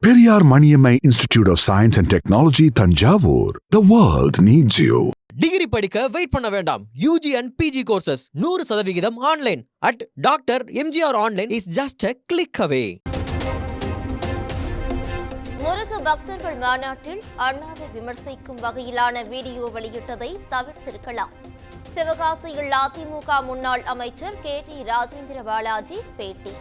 Periyar Maniammai Institute of Science and Technology, Thanjavur. The world needs you. Degree படிக்க wait பண்ண வேண்டாம். UG and PG courses 100% online at doctor MGR online is just a click away. Muruga பக்தர்கள் மாநாட்டில் அண்ணாவை விமர்சிக்கும் வகையிலான video வெளியிட்டதை தவிர்த்திருக்கலாம். சிவகாசியில் AIADMK முன்னாள் அமைச்சர் KT Rajendra Balaji பேட்டி.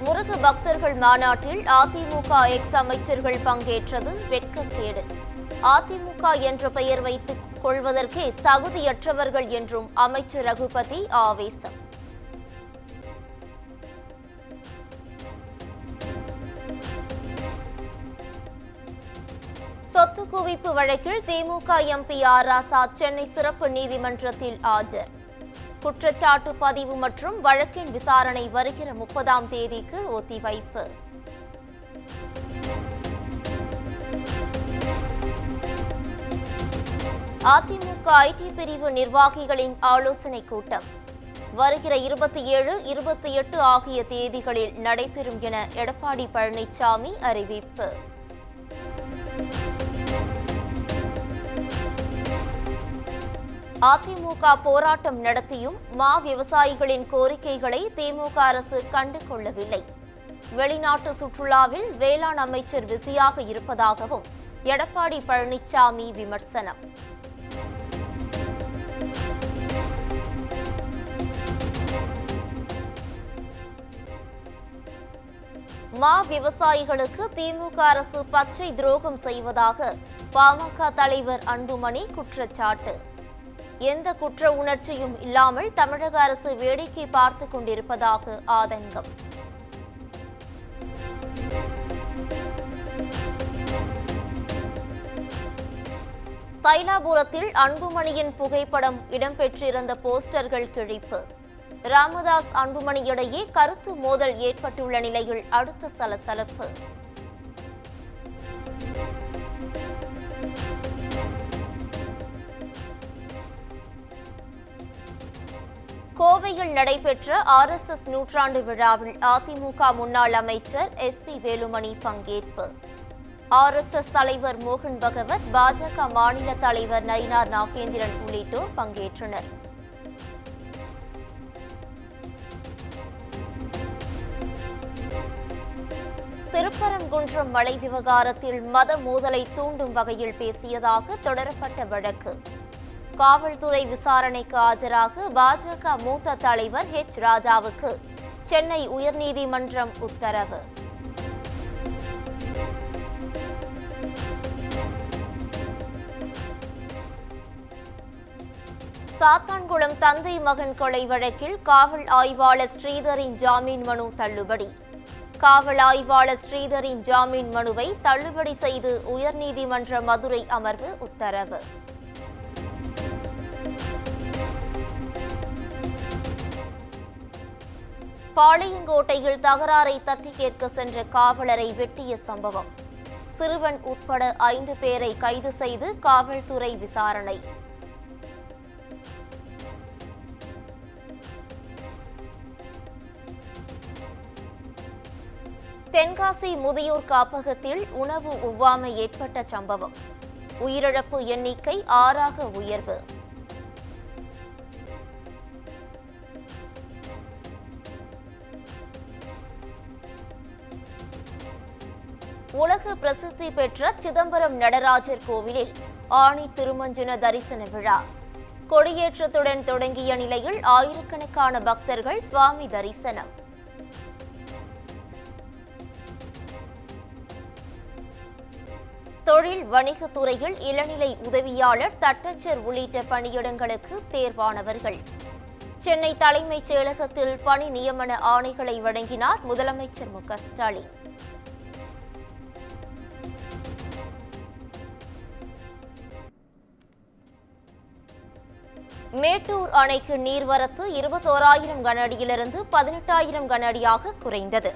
முருக பக்தர்கள் மாநாட்டில் அதிமுக எக்ஸ் அமைச்சர்கள் பங்கேற்றது வெட்கக்கேடு. அதிமுக என்ற பெயர் வைத்துக் கொள்வதற்கே தகுதியற்றவர்கள் என்றும் அமைச்சர் ரகுபதி ஆவேசம். சொத்து குவிப்பு வழக்கில் திமுக MP R ராசா சென்னை சிறப்பு நீதிமன்றத்தில் ஆஜர். குற்றச்சாட்டு பதிவு மற்றும் வழக்கின் விசாரணை வருகிற 30ஆம் தேதிக்கு ஒத்திவைப்பு. அதிமுக IT பிரிவு நிர்வாகிகளின் ஆலோசனை கூட்டம் வருகிற 27, 28 ஆகிய தேதிகளில் நடைபெறும் என எடப்பாடி பழனிசாமி அறிவிப்பு. அதிமுக போராட்டம் நடத்தியும் விவசாயிகளின் கோரிக்கைகளை திமுக அரசு கண்டு கொள்ளவில்லை. வெளிநாட்டு சுற்றுலாவில் வேளாண் அமைச்சர் பிஸியாக இருப்பதாகவும் எடப்பாடி பழனிசாமி விமர்சனம். விவசாயிகளுக்கு திமுக அரசு பச்சை துரோகம் செய்வதாக பாமக தலைவர் அன்புமணி குற்றச்சாட்டு. எந்த குற்ற உணர்ச்சியும் இல்லாமல் தமிழக அரசு வேடிக்கை பார்த்துக் கொண்டிருப்பதாக ஆதங்கம். தைலாபுரத்தில் அன்புமணியின் புகைப்படம் இடம்பெற்றிருந்த போஸ்டர்கள் கிழிப்பு. ராமதாஸ் அன்புமணி இடையே கருத்து மோதல் ஏற்பட்டுள்ள நிலையில் அடுத்த சலசலப்பு. கோவையில் நடைபெற்ற RSS நூற்றாண்டு விழாவில் அதிமுக முன்னாள் அமைச்சர் SP வேலுமணி பங்கேற்பு. RSS தலைவர் மோகன் பகவத், பாஜக மாநில தலைவர் நயினார் நாகேந்திரன் உள்ளிட்டோர் பங்கேற்றனர். திருப்பரங்குன்றம் மலை விவகாரத்தில் மத மோதலை தூண்டும் வகையில் பேசியதாக தொடரப்பட்ட வழக்கு. காவல்துறை விசாரணைக்கு ஆஜராக பாஜக மூத்த தலைவர் H ராஜாவுக்கு சென்னை உயர்நீதிமன்றம் உத்தரவு. சாத்தான்குளம் தந்தை மகன் கொலை வழக்கில் காவல் ஆய்வாளர் ஸ்ரீதரின் ஜாமீன் மனு தள்ளுபடி. காவல் ஆய்வாளர் ஸ்ரீதரின் ஜாமீன் மனுவை தள்ளுபடி செய்து உயர்நீதிமன்ற மதுரை அமர்வு உத்தரவு. பாளையங்கோட்டையில் தகராறை தட்டி கேட்க சென்ற காவலரை வெட்டிய சம்பவம். சிறுவன் உட்பட 5 பேரை கைது செய்து காவல்துறை விசாரணை. தென்காசி முதியோர் காப்பகத்தில் உணவு ஒவ்வாமை ஏற்பட்ட சம்பவம். உயிரிழப்பு எண்ணிக்கை 6ஆக உயர்வு. உலக பிரசித்தி பெற்ற சிதம்பரம் நடராஜர் கோவிலில் ஆணி திருமஞ்சன தரிசன விழா கொடியேற்றத்துடன் தொடங்கிய நிலையில் ஆயிரக்கணக்கான பக்தர்கள் சுவாமி தரிசனம். தொழில் வணிகத் துறையில் இளநிலை உதவியாளர், தட்டச்சர் உள்ளிட்ட பணியிடங்களுக்கு தேர்வானவர்கள் சென்னை தலைமைச் செயலகத்தில் பணி நியமன ஆணைகளை வழங்கினார் முதலமைச்சர் மு க ஸ்டாலின். மேட்டூர் அணைக்கு நீர்வரத்து 21,000 கன அடியிலிருந்து 18,000 கன அடியாக குறைந்தது.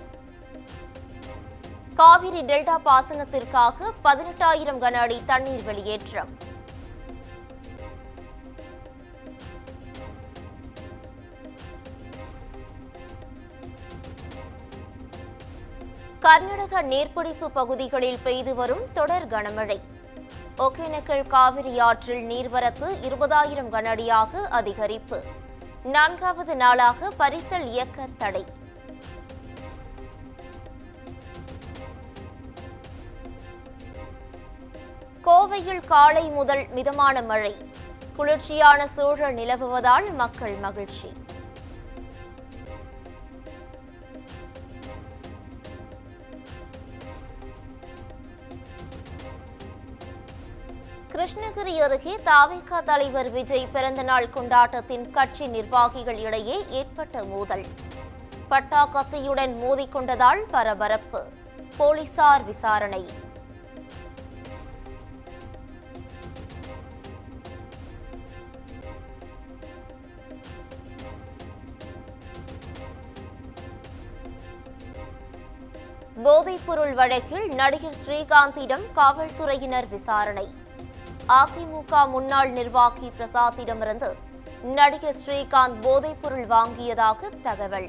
காவிரி டெல்டா பாசனத்திற்காக 18,000 கன அடி தண்ணீர் வெளியேற்றம். கர்நாடக நீர்பிடிப்பு பகுதிகளில் பெய்து வரும் தொடர் கனமழை. ஒகேனக்கல் காவிரி ஆற்றில் நீர்வரத்து 20,000 கனஅடியாக அதிகரிப்பு. 4வது நாளாக பரிசல் இயக்க தடை. கோவையில் காலை முதல் மிதமான மழை. குளிர்ச்சியான சூழல் நிலவுவதால் மக்கள் மகிழ்ச்சி. கிருஷ்ணகிரி அருகே தாவேகா தலைவர் விஜய் பிறந்தநாள் கொண்டாட்டத்தின் கட்சி நிர்வாகிகள் இடையே ஏற்பட்ட மோதல். பட்டா கத்தியுடன் மோதிக்கொண்டதால் பரபரப்பு. போலீசார் விசாரணை. போதைப்பொருள் வழக்கில் நடிகர் ஸ்ரீகாந்திடம் காவல்துறையினர் விசாரணை. அதிமுக முன்னாள் நிர்வாகி பிரசாத்திடமிருந்து நடிகர் ஸ்ரீகாந்த் போதைப்பொருள் வாங்கியதாக தகவல்.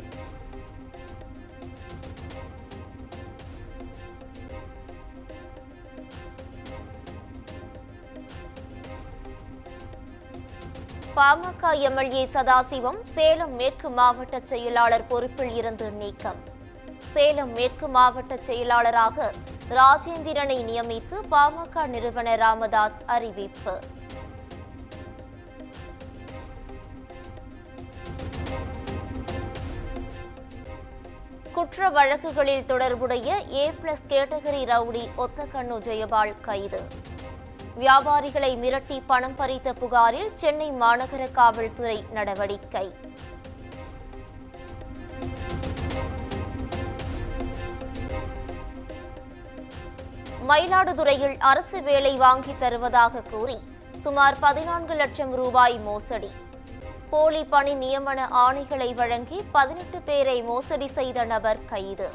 பாமக எம்எல்ஏ சதாசிவம் சேலம் மேற்கு மாவட்ட செயலாளர் பொறுப்பில் இருந்து நீக்கம். சேலம் மேற்கு மாவட்ட செயலாளராக ராஜேந்திரனை நியமித்து பாமக நிறுவனர் ராமதாஸ் அறிவிப்பு. குற்ற வழக்குகளில் தொடர்புடைய A+ கேட்டகரி ரவுடி ஒத்தக்கண்ணு ஜெயபால் கைது. வியாபாரிகளை மிரட்டி பணம் பறித்த புகாரில் சென்னை மாநகர காவல்துறை நடவடிக்கை. மயிலாடுதுறையில் அரசு வேலை வாங்கி தருவதாக கூறி சுமார் 14 லட்சம் ரூபாய் மோசடி. போலி பணி நியமன ஆணைகளை வழங்கி 18 பேரை மோசடி செய்த நபர் கைது.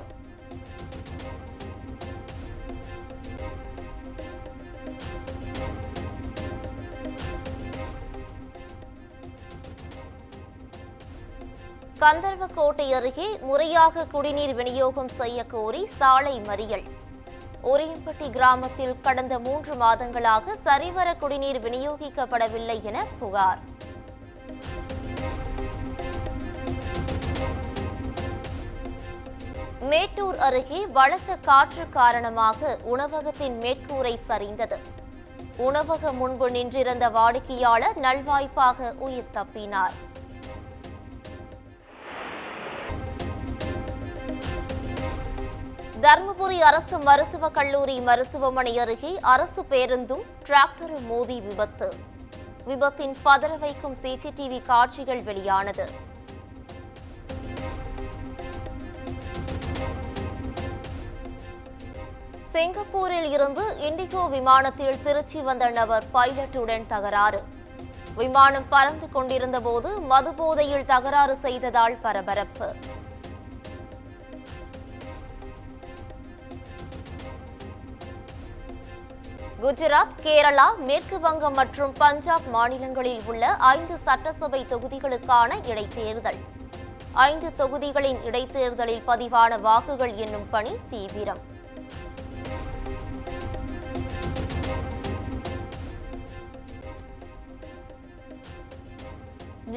கந்தர்வக்கோட்டை அருகே முறையாக குடிநீர் விநியோகம் செய்ய கோரி சாலை மறியல். ஓரியம்பட்டி கிராமத்தில் கடந்த 3 மாதங்களாக சரிவர குடிநீர் விநியோகிக்கப்படவில்லை என புகார். மேட்டூர் அருகே பலத்த காற்று காரணமாக உணவகத்தின் மேற்கூரை சரிந்தது. உணவகம் முன்பு நின்றிருந்த வாடிக்கையாளர் நல்வாய்ப்பாக உயிர் தப்பினார். தருமபுரி அரசு மருத்துவக் கல்லூரி மருத்துவமனை அருகே அரசு பேருந்தும் டிராக்டரும் மோதி விபத்து. விபத்தின் பதற வைக்கும் CCTV காட்சிகள் வெளியானது. சிங்கப்பூரில் இருந்து இண்டிகோ விமானத்தில் திருச்சி வந்த நபர் பைலட்டுடன் தகராறு. விமானம் பறந்து கொண்டிருந்த போது மதுபோதையில் தகராறு செய்ததால் பரபரப்பு. குஜராத், கேரளா, மேற்கு வங்கம் மற்றும் பஞ்சாப் மாநிலங்களில் உள்ள 5 சட்டசபை தொகுதிகளுக்கான இடைத்தேர்தல். 5 தொகுதிகளின் இடைத்தேர்தலில் பதிவான வாக்குகள் எண்ணும் பணி தீவிரம்.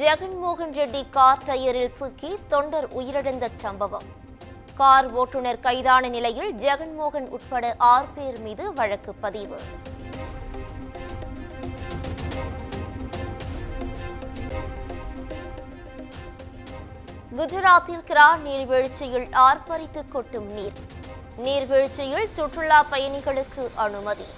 ஜெகன்மோகன் ரெட்டி கார் டயரில் சிக்கி தொண்டர் உயிரிழந்த சம்பவம். கார் ஓட்டுநர் கைதான நிலையில் ஜெகன்மோகன் உட்பட 6 பேர் மீது வழக்கு பதிவு. குஜராத்தில் கிரா நீர்வீழ்ச்சியில் ஆர்ப்பரித்து கொட்டும் நீர். நீர்வீழ்ச்சியில் சுற்றுலா பயணிகளுக்கு அனுமதி.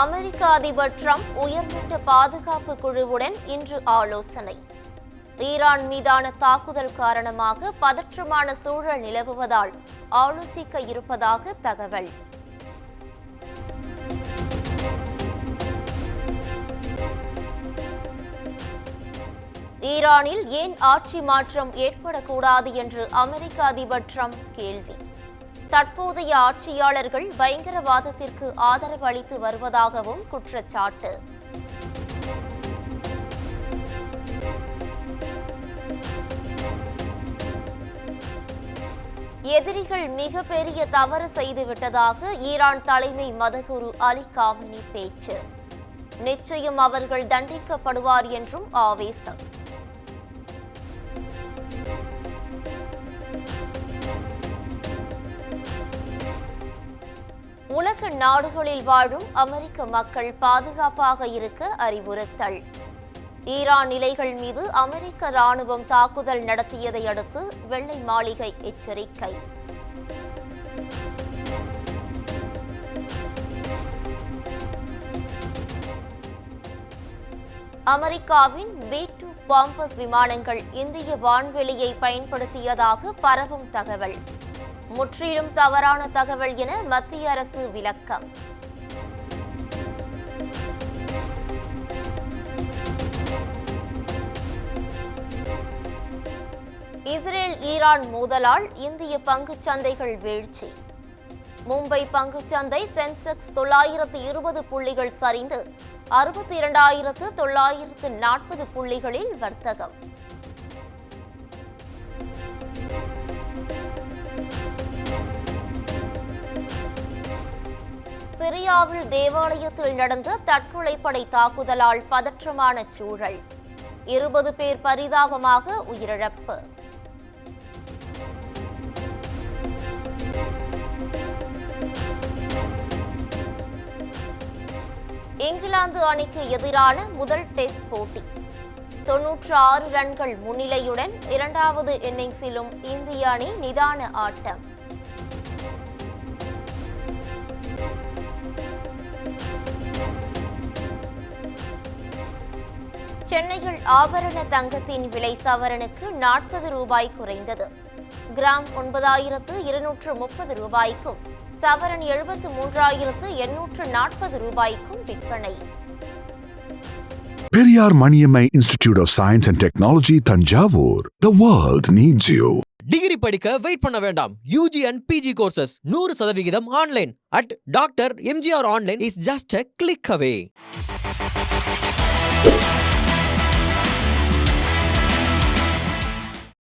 அமெரிக்க அதிபர் டிரம்ப் உயர்மட்ட பாதுகாப்பு குழுவுடன் இன்று ஆலோசனை. ஈரான் மீதான தாக்குதல் காரணமாக பதற்றமான சூழல் நிலவுவதால் ஆலோசிக்க இருப்பதாக தகவல். ஈரானில் ஏன் ஆட்சி மாற்றம் ஏற்படக்கூடாது என்று அமெரிக்க அதிபர் டிரம்ப் கேள்வி. தற்போதைய ஆட்சியாளர்கள் பயங்கரவாதத்திற்கு ஆதரவு அளித்து வருவதாகவும் குற்றச்சாட்டு. எதிரிகள் மிகப்பெரிய தவறு செய்துவிட்டதாக ஈரான் தலைமை மதகுரு அலி காமினி பேச்சு. நிச்சயம் அவர்கள் தண்டிக்கப்படுவார் என்றும் ஆவேசம். உலக நாடுகளில் வாழும் அமெரிக்க மக்கள் பாதுகாப்பாக இருக்க அறிவுறுத்தல். ஈரான் நிலைகள் மீது அமெரிக்க ராணுவம் தாக்குதல் நடத்தியதை அடுத்து வெள்ளை மாளிகை எச்சரிக்கை. அமெரிக்காவின் B-2 பாம்பஸ் விமானங்கள் இந்திய வான்வெளியை பயன்படுத்தியதாக பரவும் தகவல். முற்றிலும் தவறான தகவல் என மத்திய அரசு விளக்கம். இஸ்ரேல் ஈரான் மோதலால் இந்திய பங்குச் சந்தைகள் வீழ்ச்சி. மும்பை பங்குச் சந்தை சென்செக்ஸ் 920 புள்ளிகள் சரிந்து 62,940 புள்ளிகளில் வர்த்தகம். சிரியாவில் தேவாலயத்தில் நடந்த தற்கொலைப்படை தாக்குதலால் பதற்றமான சூழல். 20 பேர் பரிதாபமாக உயிரிழப்பு. இங்கிலாந்து அணிக்கு எதிரான முதல் டெஸ்ட் போட்டி. 96 ரன்கள் முன்னிலையுடன் இரண்டாவது இன்னிங்ஸிலும் இந்திய அணி நிதான ஆட்டம். சென்னையில் ஆபரண தங்கத்தின் விலை சவரனுக்கு 40 ரூபாய் குறைந்தது. கிராம் 9,230 ரூபாய்க்கும் சவரன் 73,840 ரூபாய்க்கும் விற்பனை. Periyar Maniammai Institute of Science and Technology, Thanjavur. The world needs you. Degree படிக்க வெயிட் பண்ண வேண்டாம். UG and PG courses 100% online at doctor MGR online is just a click away.